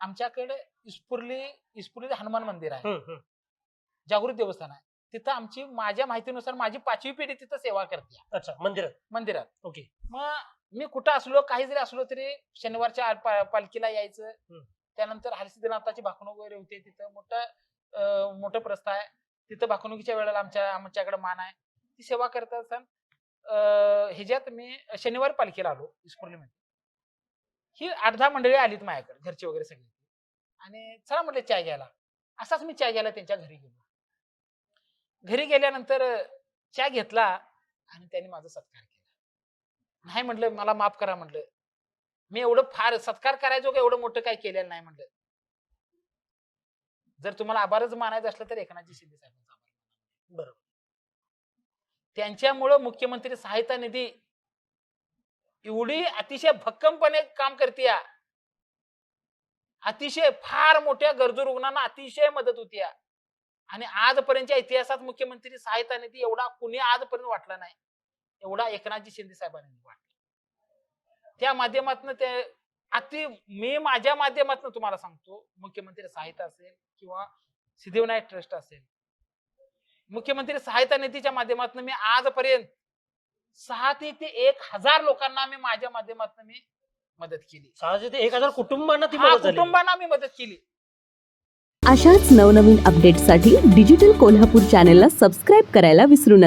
आमच्याकडे इस्पुर्ली हनुमान मंदिर आहे, जागृत देवस्थान आहे. तिथं आमची माझ्या माहितीनुसार माझी 5वी पिढी तिथं सेवा करते. अच्छा, मंदिरात. ओके. मग मी कुठं असलो काही जरी असलो तरी शनिवारच्या पालखीला यायचं. त्यानंतर हरसिद्धनाथाची भाकणूक वगैरे होते तिथं. मोठं प्रस्थ आहे तिथं. भाकणुकीच्या वेळेला आमच्याकडे मान आहे. ती सेवा करत असताना ह्याच्यात मी शनिवारी पालखीला आलो इस्पुर्लीमध्ये. ही 8-10 मंडळी आलीत माझ्याकडे, घरचे वगैरे सगळे. आणि चला म्हटलं चाय घ्यायला. असाच मी चाय घ्यायला त्यांच्या घरी गेलो. घरी गेल्यानंतर चहा घेतला आणि त्यांनी माझा सत्कार केला. नाही म्हटलं, मला माफ करा म्हटलं, मी एवढं फार सत्कार करायचो का एवढं मोठं काय केलेलं नाही म्हटलं. जर तुम्हाला आभारच मानायचं असलं तर एकनाथजी शिंदे साहेबांचा आभार माना. बरोबर. त्यांच्यामुळं मुख्यमंत्री सहायता निधी एवढी अतिशय भक्कमपणे काम करते. अतिशय फार मोठ्या गरजू रुग्णांना अतिशय मदत होती. आणि आजपर्यंतच्या इतिहासात मुख्यमंत्री सहायता निधी एवढा कुणी आजपर्यंत वाटला नाही, एवढा एकनाथजी शिंदे साहेबांनी वाटला. त्या माध्यमातून मी माझ्या माध्यमातून तुम्हाला सांगतो, मुख्यमंत्री सहायता असेल किंवा सिद्धिविनायक ट्रस्ट असेल, मुख्यमंत्री सहायता निधीच्या माध्यमातून मी आजपर्यंत 600 ते 1000 लोकांना मी माझ्या माध्यमातून मी मदत केली. 600 ते 1000 कुटुंबांना मी मदत केली. अशाच नवनवीन अपडेट्ससाठी डिजिटल कोल्हापूर चॅनेलला सबस्क्राईब करायला विसरू नका.